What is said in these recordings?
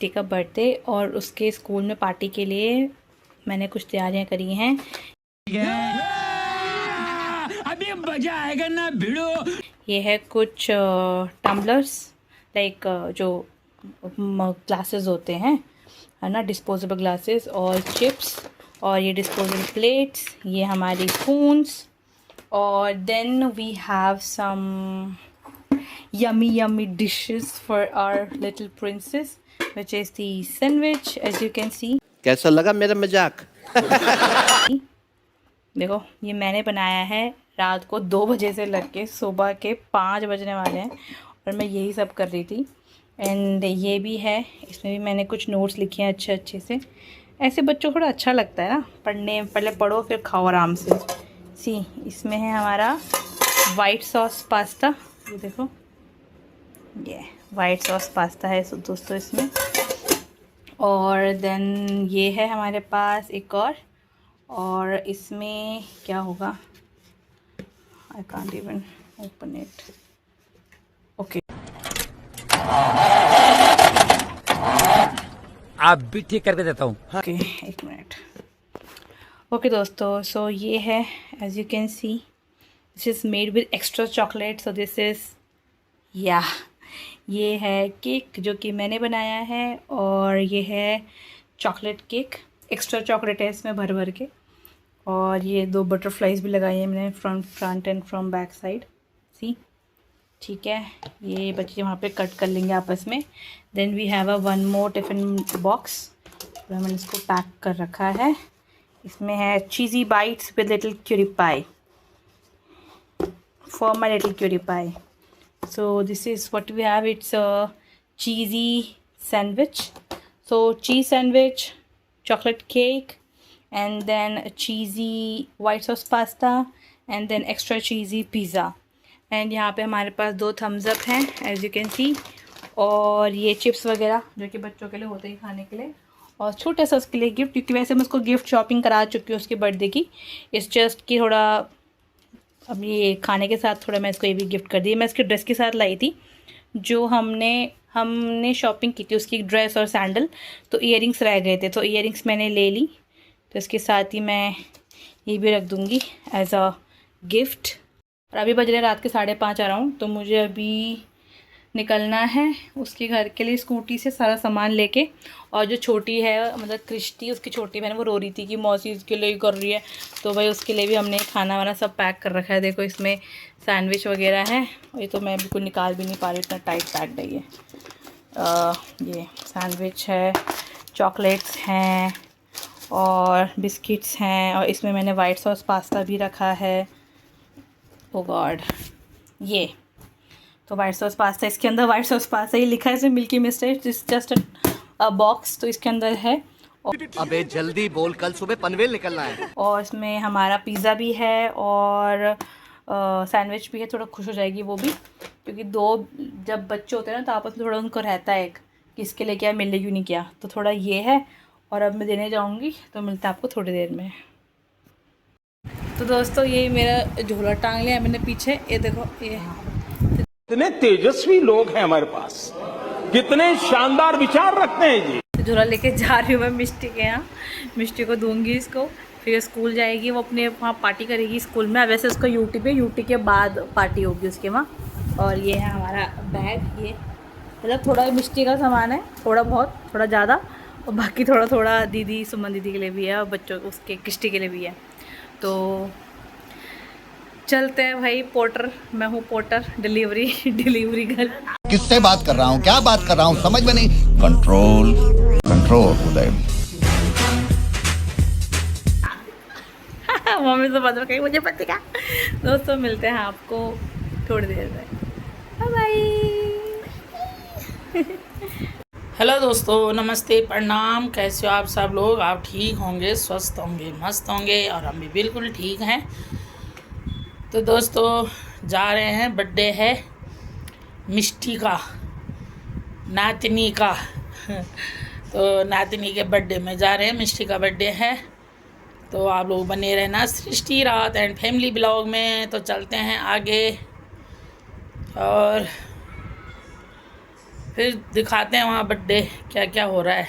मिष्टी का बर्थडे और उसके स्कूल में पार्टी के लिए मैंने कुछ तैयारियां करी हैं। अभी मजा आएगा ना भिड़ो। ये है कुछ टम्बलर्स, लाइक जो ग्लासेस होते हैं, है ना, डिस्पोजेबल ग्लासेस, और चिप्स, और ये डिस्पोजेबल प्लेट्स, ये हमारी स्पून्स, और then we have some yummy dishes for our little princess, which is the sandwich, as you can see. कैसा लगा मेरा मजाक? देखो, ये मैंने बनाया है रात को 2 बजे से लग के सुबह के 5 बजने वाले हैं, और मैं यही सब कर रही थी। एंड ये भी है, इसमें भी मैंने कुछ नोट्स लिखे हैं अच्छे से। ऐसे बच्चों को थोड़ा अच्छा लगता है ना पढ़ने, पहले पढ़ो फिर खाओ आराम से। सी, इसमें है हमारा वाइट सॉस पास्ता, ये देखो, ये वाइट सॉस पास्ता है दोस्तों इसमें। और देन ये है हमारे पास एक और इसमें क्या होगा, I can't even open it. Okay, आप भी ठीक करके देता हूँ। ओके, एक मिनट। ओके दोस्तों, सो ये है, as you can see, this is made with extra chocolate. So this is, या ये है केक जो कि मैंने बनाया है, और ये है चॉकलेट केक, एक्स्ट्रा चॉकलेट है इसमें भर भर के। और ये 2 बटरफ्लाइज भी लगाई हैं मैंने front end from back side, see, ठीक है। ये बच्चे वहाँ पे कट कर लेंगे आपस में। Then we have a 1 more tiffin box, तो मैंने इसको पैक कर रखा है। इसमें है cheesy bites with little cutie pie for my little cutie pie. So this is what we have. It's a cheesy sandwich. So cheese sandwich, chocolate cake, and then a cheesy white sauce pasta, and then extra cheesy pizza. And यहाँ पे हमारे पास 2 thumbs up हैं, as you can see, और ये chips वगैरह जो कि बच्चों के लिए होते हैं खाने के लिए, और छोटा सा उसके लिए गिफ्ट, क्योंकि वैसे मैं उसको गिफ्ट शॉपिंग करा चुकी हूँ उसके बर्थडे की। इट्स जस्ट कि थोड़ा अब ये खाने के साथ थोड़ा मैं इसको ये भी गिफ्ट कर दी। मैं इसके ड्रेस के साथ लाई थी जो हमने शॉपिंग की थी, उसकी ड्रेस और सैंडल, तो इयररिंग्स रह गए थे, तो इयररिंग्स मैंने ले ली, तो इसके साथ ही मैं ये भी रख दूँगी एज अ गिफ्ट। और अभी बज रहे रात के 5:30 अराउंड, तो मुझे अभी निकलना है उसके घर के लिए स्कूटी से सारा सामान लेके। और जो छोटी है, मतलब क्रिस्टी, उसकी छोटी बहन, वो रो रही थी कि मौसी इसके लिए कर रही है, तो भाई उसके लिए भी हमने खाना वाना सब पैक कर रखा है। देखो, इसमें सैंडविच वगैरह है, ये तो मैं बिल्कुल निकाल भी नहीं पा रही, इतना टाइट पैक्ड है ये। ये सैंडविच है, चॉकलेट्स हैं, और बिस्किट्स हैं, और इसमें मैंने वाइट सॉस पास्ता भी रखा है। ओ गॉड, ये तो वाइट सॉस पास्ता, इसके अंदर वाइट सॉस पास्ता ही लिखा है इसमें, milky mist, it's just a box, तो इसके अंदर है। अबे जल्दी बोल, कल सुबह पनवेल निकलना है। और इसमें हमारा पिज़्ज़ा भी है, और सैंडविच भी है। थोड़ा खुश हो जाएगी वो भी, क्योंकि 2 जब बच्चे होते हैं ना तो आपस में थोड़ा उनको रहता है एक कि इसके लिए क्या, मिलने क्यों नहीं किया, तो थोड़ा ये है। और अब मैं देने जाऊँगी, तो मिलता है आपको थोड़ी देर में। तो दोस्तों, ये मेरा झोला टांग लिया है मैंने पीछे, ये देखो, ये कितने तेजस्वी लोग हैं हमारे पास, कितने शानदार विचार रखते हैं जी। झोला लेके जा रही हूँ मैं मिष्टी के यहाँ, मिष्टी को दूंगी इसको, फिर स्कूल जाएगी, वो अपने वहाँ पार्टी करेगी स्कूल में। वैसे उसका यूटी के बाद पार्टी होगी उसके वहाँ। और ये है हमारा बैग, ये मतलब थोड़ा मिष्टी का सामान है, थोड़ा बहुत, थोड़ा ज़्यादा, और बाकी थोड़ा थोड़ा दीदी, सुमन दीदी के लिए भी है, और बच्चों उसके किष्टी के लिए भी है। तो चलते हैं भाई, पोर्टर, मैं हूँ पोर्टर, डिलीवरी गर्ल। किससे बात कर रहा हूँ, क्या बात कर रहा हूँ, समझ में नहीं। कंट्रोल उदय। मम्मी से बात कही, मुझे पता क्या। दोस्तों, मिलते हैं आपको थोड़ी देर में, बाय। हेलो दोस्तों, नमस्ते, प्रणाम। कैसे हो आप सब लोग? आप ठीक होंगे, स्वस्थ होंगे, मस्त होंगे, और हम भी बिल्कुल ठीक हैं। तो दोस्तों, जा रहे हैं, बर्थडे है मिष्टी का, नातनी का। तो नातनी के बर्थडे में जा रहे हैं, मिष्टी का बर्थडे है। तो आप लोग बने रहना सृष्टि रात एंड फैमिली ब्लॉग में। तो चलते हैं आगे, और फिर दिखाते हैं वहाँ बर्थडे क्या क्या हो रहा है,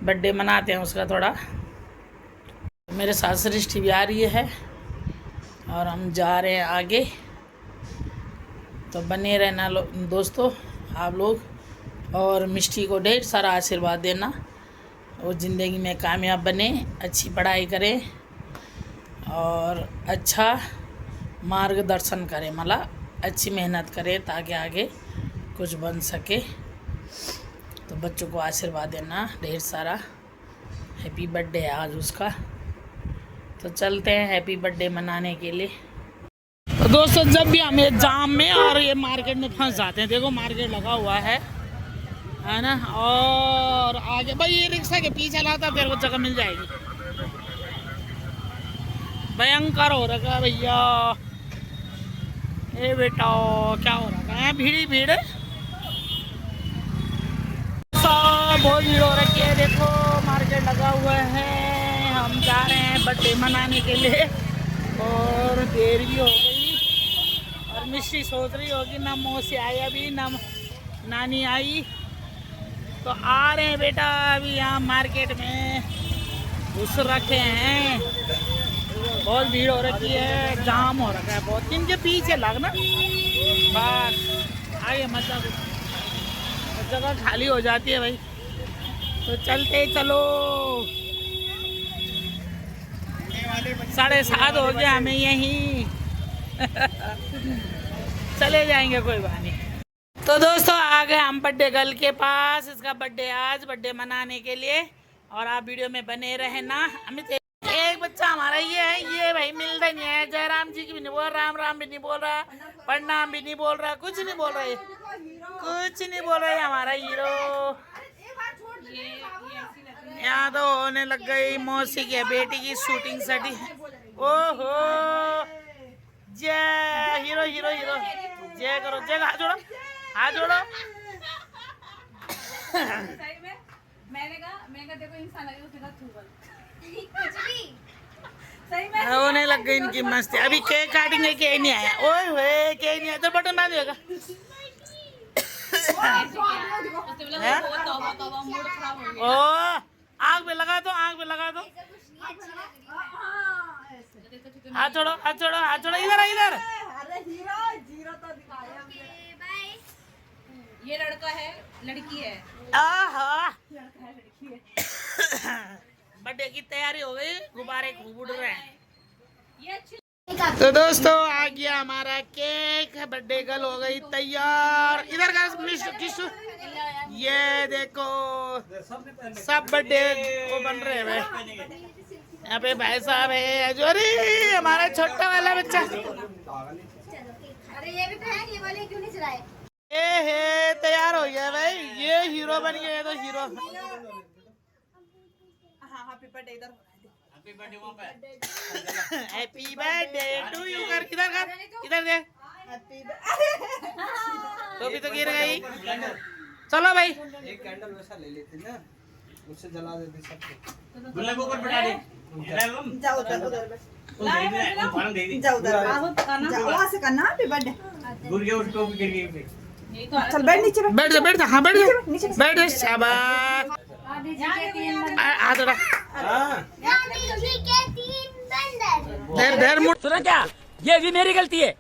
बर्थडे मनाते हैं उसका थोड़ा। मेरे साथ सृष्टि भी आ रही है और हम जा रहे हैं आगे। तो बने रहना दोस्तों आप लोग, और मिष्टी को ढेर सारा आशीर्वाद देना, वो ज़िंदगी में कामयाब बने, अच्छी पढ़ाई करें और अच्छा मार्गदर्शन करें, मतलब अच्छी मेहनत करें ताकि आगे कुछ बन सके। तो बच्चों को आशीर्वाद देना ढेर सारा। हैप्पी बर्थडे है आज उसका। तो चलते हैं हैप्पी बर्थडे मनाने के लिए। तो दोस्तों जब भी हम ये जाम में और ये मार्केट में फंस जाते हैं, देखो मार्केट लगा हुआ है ना, और आगे भाई ये रिक्शा के पीछे लाता तेरे को जगह मिल जाएगी। भयंकर हो रखा है भैया, ए बेटा क्या हो रखा है, भीड़ भीड़ सब बहुत भीड़ हो रखी है। देखो मार्केट लगा हुआ है, हम जा रहे हैं बर्थडे मनाने के लिए और देर भी हो गई। और मिश्री सोच रही होगी ना मौसी आई अभी ना नानी आई, तो आ रहे हैं बेटा अभी यहाँ मार्केट में घुस रखे हैं। बहुत भीड़ हो रखी है, जाम हो रखा है बहुत, इनके पीछे लगना बस आगे मतलब जगह खाली हो जाती है भाई। तो चलते चलो, 7:30 हो गया हमें यहीं चले जाएंगे कोई बात नहीं। तो दोस्तों आ गए हम बर्थडे गर्ल के पास, इसका बर्थडे आज, बर्थडे मनाने के लिए। और आप वीडियो में बने रहे ना। अमित एक बच्चा हमारा ये है, ये भाई मिल रही है, जयराम जी की भी नहीं बोल रहा, राम राम भी नहीं बोल रहा, प्रणाम भी नहीं बोल रहा, कुछ नहीं बोल रहा है, कुछ नहीं बोल रहा है हमारा हीरो। यहाँ तो होने लग गई मौसी की बेटी की शूटिंग सटी। ओहो जय हीरो हीरो हीरो, जय करो, जय हाथ जोड़ो, हाथ जोड़ो। मैंने देखो इंसान लगे उसने कहा होने लग गई इनकी मस्ती। अभी केक काटेंगे, केक नहीं आया, ओए होए केक नहीं आया, तो बटन बांध देगा। ओ आग पे लगा दो, आग पे लगा दो, हाथ छोड़ो, हाथ छोड़ो, हाथ छोड़ो, इधर इधर। ये लड़का है लड़की है, आहा बर्थडे की तैयारी हो गई, गुब्बारे खूब उड़ रहे हैं। तो दोस्तों आ गया हमारा केक, बर्थडे गर्ल हो गई तैयार। इधर का किशु, ये देखो सब बर्थडे को बन रहे हैं भाई। यहाँ पे भाई साहब है, जो अरे हमारा छोटा वाला बच्चा, अरे ये भी तो है, ये वाले क्यों नहीं चलाए? ए तैयार हो गया भाई, ये हीरो बन गया, तो hero. Happy birthday to you कर, इधर कर, इधर दे, तो भी तो गिर गई। चलो भाई एक कैंडल वैसा ले लेते ना, उससे जला देते सबको। गुलाब को बढ़ा दे, जाओ जाओ उधर बस, जाओ उधर जाओ, वहाँ से करना हैप्पी बर्थडे। गुड़ के उसको भी गिर गई पे। चल बैठ नीचे, बैठ जा, बैठ जा, हाँ बैठ जा, बैठ जा, शाबाश। हाथ उड़ा, देर देर मुड़। सुना क्या, ये भी मेरी गलती है।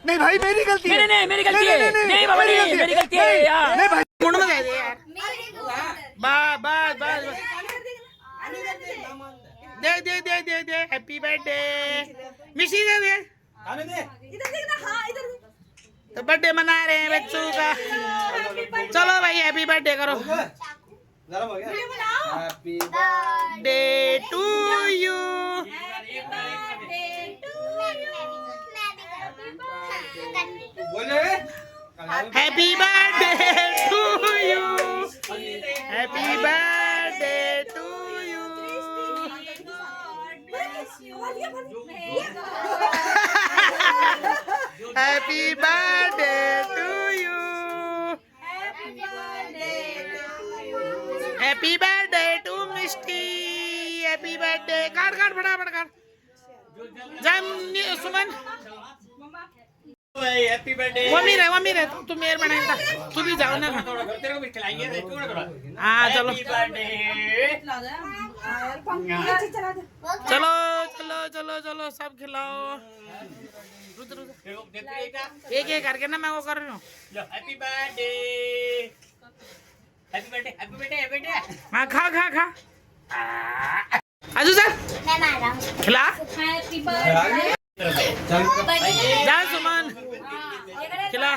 नहीं भाई मेरी गलती है, नहीं मेरी गलती है, नहीं बाबा नहीं मेरी गलती है यार। नहीं भाई मुड़ में दे दे यार, बस बस बस, दे दे दे दे दे, हैप्पी बर्थडे मिशी दे दे। इधर देखना, हाँ इधर। तो बर्थडे मना रहे हैं बच्चों का, चलो भाई हैप्पी बर्थडे करो। गरम हो गया। हैप्पी बर्थडे टू यू, बोले happy birthday to you, happy birthday to you. Happy birthday to you, happy birthday to Mishti, happy birthday. काट काट फटाफट काट, जय सुमन। हैप्पी बर्थडे मम्मी रहे तू मेयर बनाएगा तू भी जाओ ना तेरे को भी खिलाएंगे थोड़ा थोड़ा हाँ चलो हैप्पी बर्थडे चलो चलो चलो चलो सब खिलाओ एक एक करके ना मैं वो कर रही हूँ happy birthday happy birthday happy birthday happy birthday हाँ खा खा खा आजू सर खिला जा सुमन खिला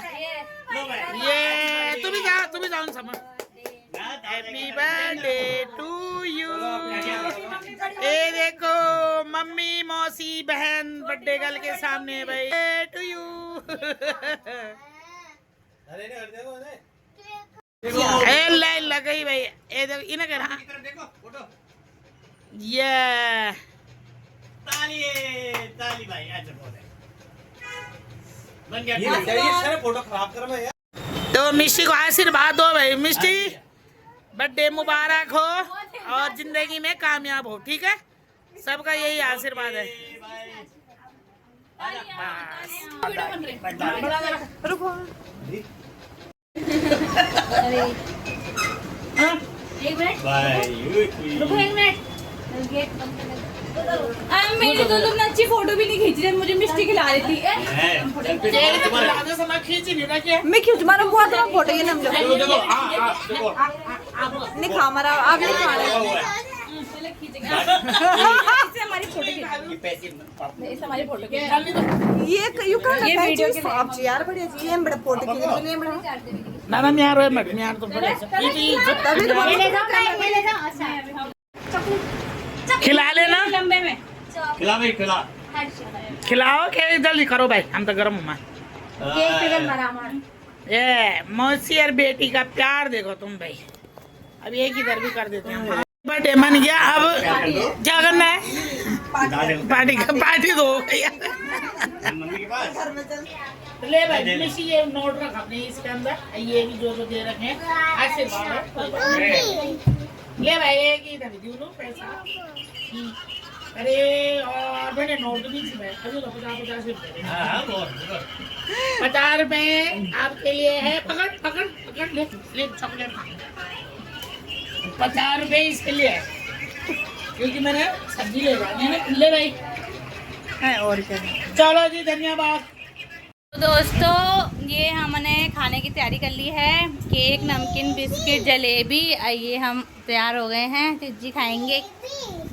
ये तू भी जाओ सुमन हैप्पी बर्थडे टू यू ये देखो मम्मी मौसी बहन बर्थडे गर्ल के सामने भाई टू यू लाइन लग गई भाई ये देखो इन्हें कर हाँ ये ताली भाई अच्छा बहुत है बन गया ये सारे फोटो खराब कर मैं यार। तो मिष्टी को आशीर्वाद दो भाई मिष्टी बर्थडे मुबारक हो और जिंदगी में कामयाब हो ठीक है सबका यही आशीर्वाद है मेरी तो तुमने अच्छी फोटो भी नहीं खींच रही मुझे मिष्टी खिला रही थी मैं खींच मारा बहुत बड़ा फोटो ये नम नहीं खा मारा आप नहीं खा रहे हमारी फोटो हमारी फोटो ये यू कैन वीडियो आप यार बढ़िया जी हम बड़ा फोटो खींच रहे हैं ना मैं यार है मैं यार तो बड़े खिला लेना लंबे में खिला भाई खिला खिलाओ के जल्दी करो भाई हम तो गर्म हूँ ये मौसी और बेटी का प्यार देखो तुम भाई अब एक इधर भी कर देते हैं बर्थडे मन गया अब क्या करना है पार्टी दो मम्मी के पास ले भाई मिशी ये नोट रख अपने इसके अंदर ये भी जो दे रखे हैं ले भाई एक ही इधर दे लो पैसा अरे और मैंने नोट भी में अभी तो 50 रुपए हां बहुत 50 रुपए आपके लिए है पकड़ ले चॉकलेट 50 रुपए इसके लिए है क्योंकि मैंने सब्जी ले जानी है ले भाई है और क्या चलो जी धन्यवाद तो दोस्तों ये हमने खाने की तैयारी कर ली है केक नमकीन बिस्किट जलेबी ये हम तैयार हो गए हैं जी खाएंगे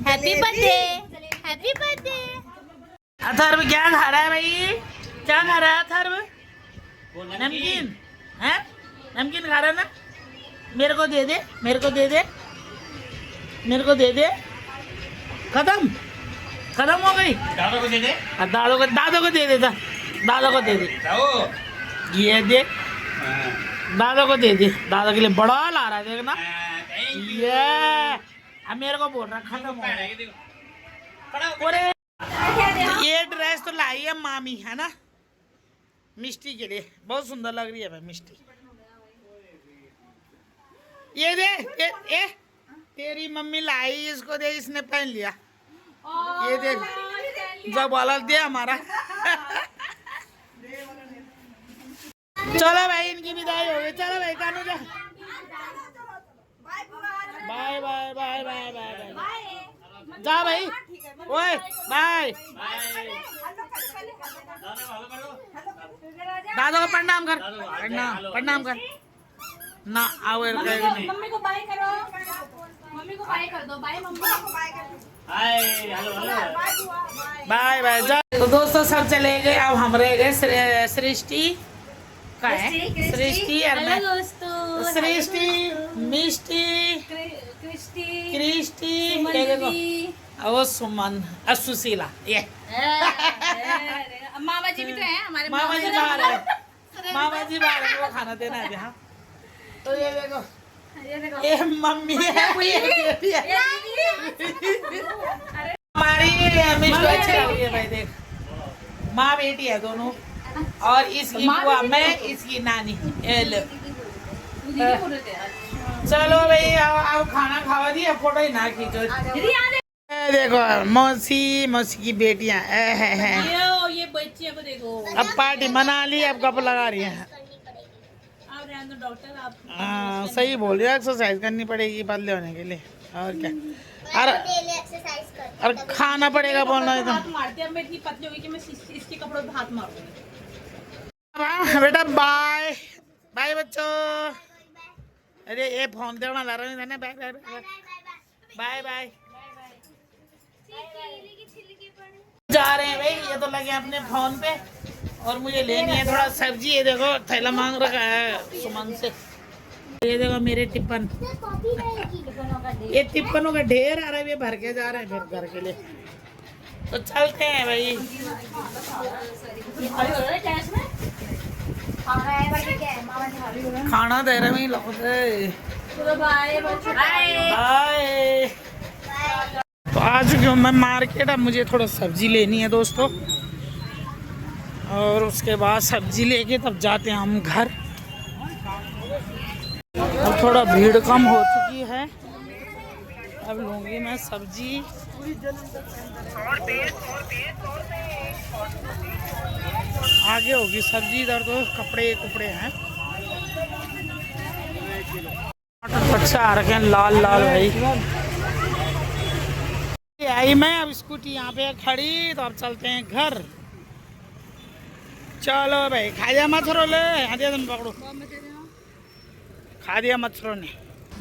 हैप्पी बर्थडे अथर्व क्या खा रहा है भाई क्या खा रहा है अथर्व नमकीन है नमकीन खा रहा है ना मेरे को दे दे खत्म हो गई दादा को दे दे दादो को दे देता दादा को दे दे ये दे दादा को दे दे दादा के लिए बड़ा ला रहा है देखना ये अब मेरे को बोल रहा खत्म हो गया ये ड्रेस तो लाई है मामी है ना मिष्टी के लिए बहुत सुंदर लग रही है भाई मिष्टी ये दे ए तेरी मम्मी लाई इसको दे इसने पहन लिया ये देख जब वाला दे हमारा चलो भाई इनकी विदाई हो गई चलो भाई कानू जा bye bye bye bye bye bye जा भाई ओए बाय दादा को प्रणाम कर प्रणाम कर ना आओ मम्मी को बाय करो मम्मी को बाय कर दो बाय मम्मी को बाय कर दो हाय हेलो बाय बाय तो दोस्तों सब चले गए अब हम रह गए सृष्टि का है सृष्टि और मैं सृष्टि मिष्टी क्रिस्टी वो सुमन सुशीला ये मामा जी भी तो हैं हमारे मामा जी बाहर है मामा जी बाहर है वो खाना देना है हाँ तो ये देखो ये मम्मी है ये बेटी है हमारी मिष्टी अच्छी लग रही है भाई देख माँ बेटी है दोनों और इसकी बुआ मैं इसकी नानी चलो भाई अब खाना खावा दिया फोटो ही ना खींचो देखो मौसी की बेटियां ये बच्चे को अब पार्टी मना ली, अब कब लगा रही है। डॉक्टर आप हाँ सही बोल रही है, एक्सरसाइज करनी पड़ेगी पतले होने के लिए, और क्या। और खाना पड़ेगा बोलना है तो। हाथ मारते हैं, मैं इतनी पतली होगी कि मैं इसके कपड़ों पे हाथ मारूंगी। बेटा बाय बाय बच्चों। अरे ये फोन देना ला रहा है ना, बाय बाय बाय बाय। जा रहे हैं भाई, ये तो लगे अपने फोन पे, और मुझे लेनी है थोड़ा सब्जी। ये देखो थैला मांग रखा है सुमन से। ये देखो मेरे टिप्पन, ये टिप्पनों का ढेर आ रहा है, ये भर के जा रहे हैं फिर घर के लिए। तो चलते हैं भाई। खाना दे रहे हैं लोग। बाय। तो आ चुकी हूँ मैं मार्केट। अब मुझे थोड़ा सब्जी लेनी है दोस्तों, और उसके बाद सब्जी लेके तब जाते हैं हम घर। अब थोड़ा भीड़ कम हो चुकी है, अब लूँगी मैं सब्जी। आगे होगी सब्जी, इधर तो कपड़े हैं। अच्छा आ रखे हैं लाल लाल भाई। आई मैं, अब स्कूटी यहाँ पे खड़ी, तो अब चलते हैं घर। चलो भाई, खा दिया मच्छरों ले, तुम पकड़ो, खा दिया मच्छरों ने।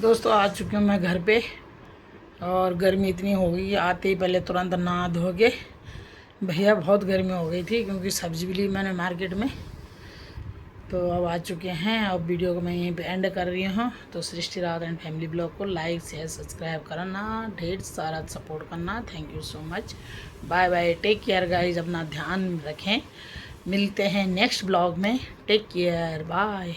दोस्तों आ चुकी हूँ मैं घर पे, और गर्मी इतनी हो गई, आते ही पहले तुरंत नहा धो के। भैया बहुत गर्मी हो गई थी, क्योंकि सब्जी भी ली मैंने मार्केट में। तो अब आ चुके हैं, अब वीडियो को मैं यहीं पे एंड कर रही हूँ। तो Srishti Rawat and family blog को लाइक शेयर सब्सक्राइब करना, ढेर सारा सपोर्ट करना। Thank you so much. Bye bye, take care guys, अपना ध्यान रखें। मिलते हैं नेक्स्ट ब्लॉग में। Take care, bye.